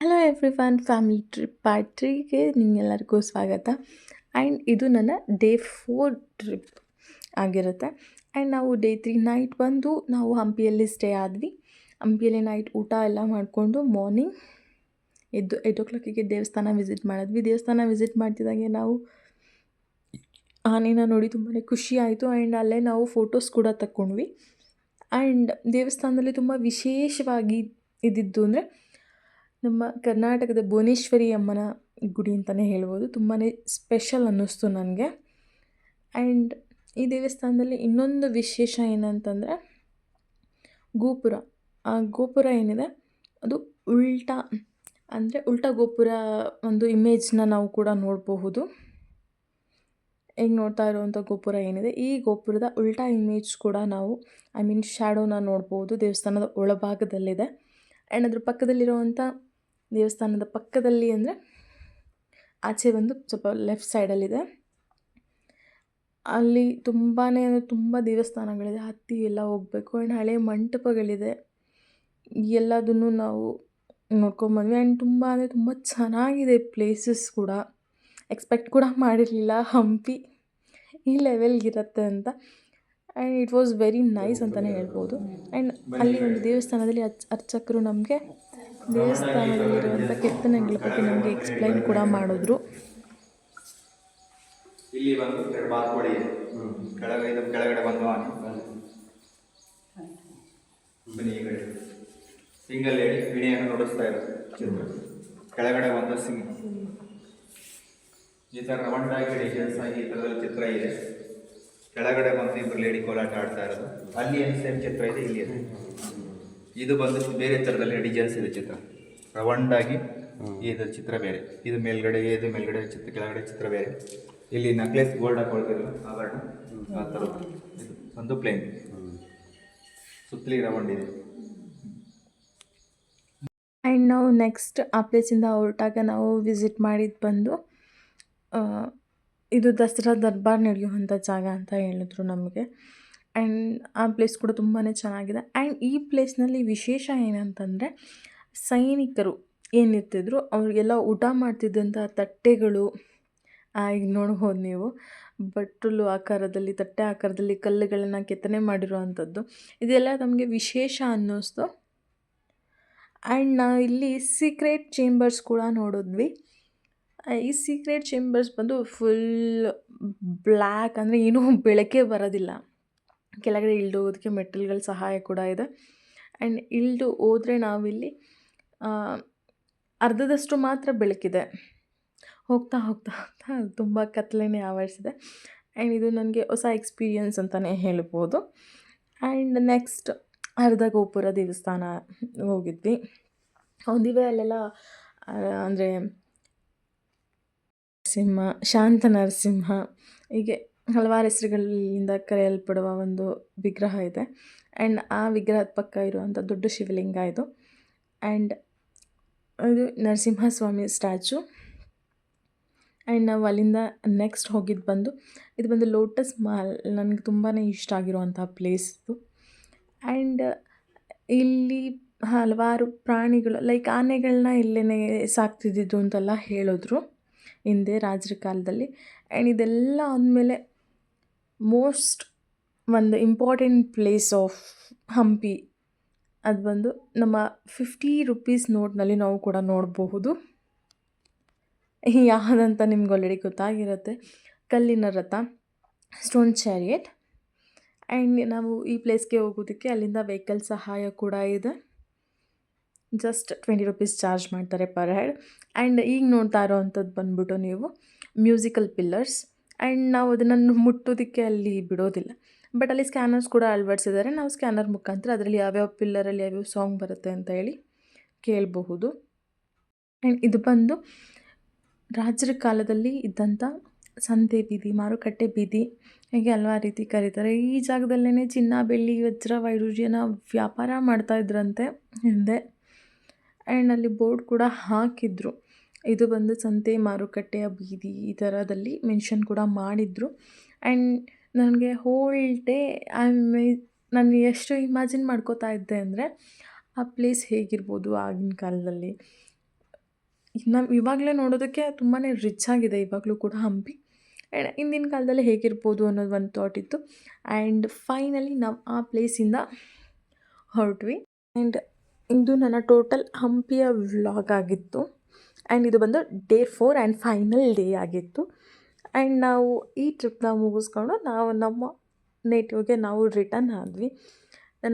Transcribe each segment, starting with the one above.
Hello everyone, family trip part 3ಗೆ ನಿಮಗೆಲ್ಲರಿಗೂ ಸ್ವಾಗತ. ಆ್ಯಂಡ್ ಇದು ನನ್ನ ಡೇ 4 ಟ್ರಿಪ್ ಆಗಿರುತ್ತೆ. ಆ್ಯಂಡ್ ನಾವು ಡೇ 3 ನೈಟ್ ಬಂದು ನಾವು ಹಂಪಿಯಲ್ಲಿ ಸ್ಟೇ ಆದ್ವಿ. ಹಂಪಿಯಲ್ಲಿ ನೈಟ್ ಊಟ ಎಲ್ಲ ಮಾಡಿಕೊಂಡು ಮಾರ್ನಿಂಗ್ 8 o'clock ದೇವಸ್ಥಾನ ವಿಸಿಟ್ ಮಾಡಿದ್ವಿ. ದೇವಸ್ಥಾನ ವಿಸಿಟ್ ಮಾಡ್ತಿದ್ದಾಗೆ ನಾವು ಆನೆನ ನೋಡಿ ತುಂಬಾ ಖುಷಿ ಆಯಿತು. ಆ್ಯಂಡ್ ಅಲ್ಲೇ ನಾವು ಫೋಟೋಸ್ ಕೂಡ ತಗೊಂಡ್ವಿ. ಆ್ಯಂಡ್ ದೇವಸ್ಥಾನದಲ್ಲಿ ತುಂಬ ವಿಶೇಷವಾಗಿ ಇದ್ದಿದ್ದು ಅಂದರೆ ನಮ್ಮ ಕರ್ನಾಟಕದ ಭುವನೇಶ್ವರಿ ಅಮ್ಮನ ಗುಡಿ ಅಂತಲೇ ಹೇಳ್ಬೋದು. ತುಂಬಾ ಸ್ಪೆಷಲ್ ಅನ್ನಿಸ್ತು ನನಗೆ. ಆ್ಯಂಡ್ ಈ ದೇವಸ್ಥಾನದಲ್ಲಿ ಇನ್ನೊಂದು ವಿಶೇಷ ಏನಂತಂದರೆ ಗೋಪುರ. ಆ ಗೋಪುರ ಏನಿದೆ ಅದು ಉಲ್ಟಾ ಗೋಪುರ ಒಂದು ಇಮೇಜ್ನ ನಾವು ಕೂಡ ನೋಡಬಹುದು. ಈಗ ನೋಡ್ತಾ ಇರುವಂಥ ಗೋಪುರ ಏನಿದೆ, ಈ ಗೋಪುರದ ಉಲ್ಟಾ ಇಮೇಜ್ ಕೂಡ ನಾವು ಶ್ಯಾಡೋನ ನೋಡ್ಬೋದು. ದೇವಸ್ಥಾನದ ಒಳಭಾಗದಲ್ಲಿದೆ. ಆ್ಯಂಡ್ ಅದ್ರ ಪಕ್ಕದಲ್ಲಿರುವಂಥ ದೇವಸ್ಥಾನದ ಪಕ್ಕದಲ್ಲಿ ಅಂದರೆ ಆಚೆ ಒಂದು ಸ್ವಲ್ಪ ಲೆಫ್ಟ್ ಸೈಡಲ್ಲಿದೆ. ಅಲ್ಲಿ ತುಂಬ ದೇವಸ್ಥಾನಗಳಿದೆ. ಹತ್ತಿ ಎಲ್ಲ ಹೋಗಬೇಕು. ಆ್ಯಂಡ್ ಹಳೆ ಮಂಟಪಗಳಿದೆ. ಎಲ್ಲದನ್ನು ನಾವು ನೋಡ್ಕೊಂಬಂದ್ವಿ. ಆ್ಯಂಡ್ ತುಂಬ ಚೆನ್ನಾಗಿದೆ ಪ್ಲೇಸಸ್ ಕೂಡ. ಎಕ್ಸ್ಪೆಕ್ಟ್ ಕೂಡ ಮಾಡಿರಲಿಲ್ಲ ಹಂಪಿ ಈ ಲೆವೆಲ್ಗಿರುತ್ತೆ ಅಂತ. And it was very nice ಅಂತಲೇ ಹೇಳ್ಬೋದು. ಆ್ಯಂಡ್ ಅಲ್ಲಿ ಒಂದು ದೇವಸ್ಥಾನದಲ್ಲಿ ಅರ್ಚಕರು ನಮಗೆ ದೇವಸ್ಥಾನದಲ್ಲಿರುವಂಥ ಕೆತ್ತನೆಗಳ ಬಗ್ಗೆ ನಮಗೆ ಎಕ್ಸ್ಪ್ಲೈನ್ ಕೂಡ ಮಾಡಿದ್ರು. ಇಲ್ಲಿ ಬಂದು 2 ಬಾರ್ಕೋಡಿ ಇದೆ. ಕೆಳಗಡೆ ಬಂದು ಆನೆ ಬನ್ನಿ. ಈ ಕಡೆ ಸಿಂಗಲ್ ಲೇಡಿ ವಿಣೆಯನ್ನು ನುಡಿಸ್ತಾ ಇರೋದು ಚಿತ್ರ. ಕೆಳಗಡೆ ಒಂದು ಸಿಂಗ್ ಈ ಥರ ರೌಂಡಾಗಿ ಡಿಸೈನ್ಸ್ ಆಗಿ ಈ ಥರದಲ್ಲಿ ಚಿತ್ರ ಇದೆ. ಕೆಳಗಡೆ ಬಂದು ಇಬ್ಬರು ಲೇಡಿ ಕೋಲಾಟ ಆಡ್ತಾ ಇರೋದು. ಅಲ್ಲಿ ಏನು ಸೇಮ್ ಚಿತ್ರ ಇದೆ, ಇಲ್ಲಿ ಇದೆ. ಇದು ಬಂದು ಬೇರೆ ಥರದಲ್ಲಿ ಡಿಸೈನ್ಸ್ ಇದೆ ಚಿತ್ರ. ರೌಂಡಾಗಿ ಇದು ಚಿತ್ರ ಬೇರೆ, ಇದು ಮೇಲ್ಗಡೆ ಚಿತ್ರ, ಕೆಳಗಡೆ ಚಿತ್ರ ಬೇರೆ. ಇಲ್ಲಿ ನಕ್ಲೆಸ್ ಗೋಲ್ಡ್ ಹಾಕೊಳ್ತಿರಲ್ಲ ಆಭರಣ, ಆ ಥರದ್ದು. ಇದು ಒಂದು ಪ್ಲೇನ್ ಸುತ್ತಲಿ ರೌಂಡ್ ಇದೆ. ಆ್ಯಂಡ್ ನಾವು ನೆಕ್ಸ್ಟ್ ಆ ಪ್ಲೇಸಿಂದ ಹೊರಟಾಗ ನಾವು ವಿಸಿಟ್ ಮಾಡಿದ್ದು ಬಂದು ಇದು ದಸರಾ ದರ್ಬಾರ್ ನಡೆಯುವಂಥ ಜಾಗ ಅಂತ ಹೇಳಿದ್ರು ನಮಗೆ. ಆ್ಯಂಡ್ ಆ ಪ್ಲೇಸ್ ಕೂಡ ತುಂಬಾ ಚೆನ್ನಾಗಿದೆ. ಆ್ಯಂಡ್ ಈ ಪ್ಲೇಸ್ನಲ್ಲಿ ವಿಶೇಷ ಏನಂತಂದರೆ ಸೈನಿಕರು ಏನಿರ್ತಿದ್ರು ಅವ್ರಿಗೆಲ್ಲ ಊಟ ಮಾಡ್ತಿದ್ದಂಥ ತಟ್ಟೆಗಳು, ಈಗ ನೋಡ್ಬೋದು ನೀವು, ಬಟ್ಟಲು ಆಕಾರದಲ್ಲಿ, ತಟ್ಟೆ ಆಕಾರದಲ್ಲಿ ಕಲ್ಲುಗಳನ್ನು ಕೆತ್ತನೆ ಮಾಡಿರುವಂಥದ್ದು. ಇದೆಲ್ಲ ನಮಗೆ ವಿಶೇಷ ಅನ್ನಿಸ್ತು. ಆ್ಯಂಡ್ ನಾವು ಇಲ್ಲಿ ಸೀಕ್ರೆಟ್ ಚೇಂಬರ್ಸ್ ಕೂಡ ನೋಡಿದ್ವಿ. ಈ ಸೀಕ್ರೆಟ್ ಚೇಂಬರ್ಸ್ ಬಂದು ಫುಲ್ ಬ್ಲ್ಯಾಕ್, ಅಂದರೆ ಏನೂ ಬೆಳಕೆ ಬರೋದಿಲ್ಲ. ಕೆಳಗಡೆ ಇಳಿದು ಹೋಗೋದಕ್ಕೆ ಮೆಟ್ಟಲುಗಳ ಸಹಾಯ ಕೂಡ ಇದೆ. ಆ್ಯಂಡ್ ಇಳಿದು ಹೋದರೆ ನಾವಿಲ್ಲಿ ಅರ್ಧದಷ್ಟು ಮಾತ್ರ ಬೆಳಕಿದೆ. ಹೋಗ್ತಾ ಹೋಗ್ತಾ ಹೋಗ್ತಾ ತುಂಬ ಕತ್ತಲೆನೇ ಆವರಿಸಿದೆ. ಆ್ಯಂಡ್ ಇದು ನನಗೆ ಹೊಸ ಎಕ್ಸ್ಪೀರಿಯನ್ಸ್ ಅಂತಲೇ ಹೇಳ್ಬೋದು. ಆ್ಯಂಡ್ ನೆಕ್ಸ್ಟ್ ಅರ್ಧ ಗೋಪುರ ದೇವಸ್ಥಾನ ಹೋಗಿದ್ವಿ. ಒಂದಿವೆ ಅಲ್ಲೆಲ್ಲ ಅಂದರೆ ನರಸಿಂಹ, ಶಾಂತ ನರಸಿಂಹ, ಹೀಗೆ ಹಲವಾರು ಹೆಸರುಗಳಿಂದ ಕರೆಯಲ್ಪಡುವ ಒಂದು ವಿಗ್ರಹ ಇದೆ. ಆ್ಯಂಡ್ ಆ ವಿಗ್ರಹದ ಪಕ್ಕ ಇರುವಂಥ ದೊಡ್ಡ ಶಿವಲಿಂಗ ಇದು. ಆ್ಯಂಡ್ ಇದು ನರಸಿಂಹಸ್ವಾಮಿ ಸ್ಟ್ಯಾಚು. ಆ್ಯಂಡ್ ನಾವು ಅಲ್ಲಿಂದ ನೆಕ್ಸ್ಟ್ ಹೋಗಿದ್ದು ಇದು ಬಂದು ಲೋಟಸ್ ಮಾಲ್. ನನಗೆ ತುಂಬಾ ಇಷ್ಟ ಆಗಿರುವಂಥ ಪ್ಲೇಸ್ ಇದು. ಆ್ಯಂಡ್ ಇಲ್ಲಿ ಹಲವಾರು ಪ್ರಾಣಿಗಳು ಲೈಕ್ ಆನೆಗಳನ್ನ ಇಲ್ಲೇ ಸಾಕ್ತಿದ್ದಿದ್ದು ಅಂತೆಲ್ಲ ಹೇಳಿದ್ರು ಹಿಂದೆ ರಾಜರ ಕಾಲದಲ್ಲಿ. ಆ್ಯಂಡ್ ಇದೆಲ್ಲ ಆದಮೇಲೆ ಮೋಸ್ಟ್ ಒಂದು ಇಂಪಾರ್ಟೆಂಟ್ ಪ್ಲೇಸ್ ಆಫ್ ಹಂಪಿ, ಅದು ಬಂದು ನಮ್ಮ 50 ರೂಪೀಸ್ ನೋಟ್ನಲ್ಲಿ ನಾವು ಕೂಡ ನೋಡಬಹುದು. ಯಾವುದಂತ ನಿಮ್ಗೆ ಆಲ್ರೆಡಿ ಗೊತ್ತಾಗಿರುತ್ತೆ. ಕಲ್ಲಿನ ರಥ, ಸ್ಟೋನ್ ಚಾರಿಯಟ್. ಆ್ಯಂಡ್ ನಾವು ಈ ಪ್ಲೇಸ್ಗೆ ಹೋಗೋದಕ್ಕೆ ಅಲ್ಲಿಂದ ವೆಹಿಕಲ್ ಸಹಾಯ ಕೂಡ ಇದೆ. ಜಸ್ಟ್ 20 ರೂಪೀಸ್ ಚಾರ್ಜ್ ಮಾಡ್ತಾರೆ ಪರ್ ಹೆಡ್. ಆ್ಯಂಡ್ ಈಗ ನೋಡ್ತಾ ಇರೋವಂಥದ್ದು ಬಂದ್ಬಿಟ್ಟು ನೀವು ಮ್ಯೂಸಿಕಲ್ ಪಿಲ್ಲರ್ಸ್. ಆ್ಯಂಡ್ ನಾವು ಅದನ್ನು ಮುಟ್ಟೋದಕ್ಕೆ ಅಲ್ಲಿ ಬಿಡೋದಿಲ್ಲ, ಬಟ್ ಅಲ್ಲಿ ಸ್ಕ್ಯಾನರ್ಸ್ ಕೂಡ ಅಳವಡಿಸಿದ್ದಾರೆ. ನಾವು ಸ್ಕ್ಯಾನರ್ ಮುಖಾಂತರ ಅದರಲ್ಲಿ ಯಾವ್ಯಾವ ಪಿಲ್ಲರಲ್ಲಿ ಯಾವ್ಯಾವ ಸಾಂಗ್ ಬರುತ್ತೆ ಅಂತ ಹೇಳಿ ಕೇಳಬಹುದು. ಆ್ಯಂಡ್ ಇದು ಬಂದು ರಾಜರ ಕಾಲದಲ್ಲಿ ಇದ್ದಂಥ ಸಂತೆ ಬೀದಿ, ಮಾರುಕಟ್ಟೆ ಬೀದಿ, ಹೀಗೆ ಹಲವಾರು ರೀತಿ ಕರೀತಾರೆ. ಈ ಜಾಗದಲ್ಲೇ ಚಿನ್ನ, ಬೆಳ್ಳಿ, ವಜ್ರ, ವೈಡೂರ್ಯನ ವ್ಯಾಪಾರ ಮಾಡ್ತಾಯಿದ್ರಂತೆ ಹಿಂದೆ. ಆ್ಯಂಡ್ ಅಲ್ಲಿ ಬೋರ್ಡ್ ಕೂಡ ಹಾಕಿದ್ರು, ಇದು ಬಂದು ಸಂತೆ ಮಾರುಕಟ್ಟೆಯ ಬೀದಿ, ಈ ಥರದಲ್ಲಿ ಮೆನ್ಷನ್ ಕೂಡ ಮಾಡಿದರು. ಆ್ಯಂಡ್ ನನಗೆ ಹೋಲ್ ಡೇ ನಾನು ಎಷ್ಟು ಇಮ್ಯಾಜಿನ್ ಮಾಡ್ಕೋತಾ ಇದ್ದೆ ಅಂದರೆ ಆ ಪ್ಲೇಸ್ ಹೇಗಿರ್ಬೋದು ಆಗಿನ ಕಾಲದಲ್ಲಿ. ನಾವು ಇವಾಗಲೇ ನೋಡೋದಕ್ಕೆ ತುಂಬಾ ರಿಚ್ ಆಗಿದೆ ಇವಾಗಲೂ ಕೂಡ ಹಂಪಿ. ಆ್ಯಂಡ್ ಹಿಂದಿನ ಕಾಲದಲ್ಲಿ ಹೇಗಿರ್ಬೋದು ಅನ್ನೋದು ಒಂದು ಥಾಟ್ ಇತ್ತು. ಆ್ಯಂಡ್ ಫೈನಲಿ ನಾವು ಆ ಪ್ಲೇಸಿಂದ ಹೊರಟ್ವಿ. ಆ್ಯಂಡ್ ಇದು ನನ್ನ ಟೋಟಲ್ ಹಂಪಿಯ ವ್ಲಾಗ್ ಆಗಿತ್ತು. ಆ್ಯಂಡ್ ಇದು ಬಂದು ಡೇ 4 ಆ್ಯಂಡ್ ಫೈನಲ್ ಡೇ ಆಗಿತ್ತು. ಆ್ಯಂಡ್ ನಾವು ಈ ಟ್ರಿಪ್ನ ಮುಗಿಸ್ಕೊಂಡು ನಾವು ನಮ್ಮ ನೇಟಿವ್ಗೆ ನಾವು ರಿಟರ್ನ್ ಆದ್ವಿ.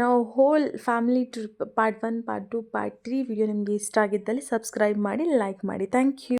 ನಾವು whole family trip part 1, part 2, part 3 video ನಿಮಗೆ ಇಷ್ಟ ಆಗಿದ್ದಲ್ಲಿ ಸಬ್ಸ್ಕ್ರೈಬ್ ಮಾಡಿ, ಲೈಕ್ ಮಾಡಿ. Thank you.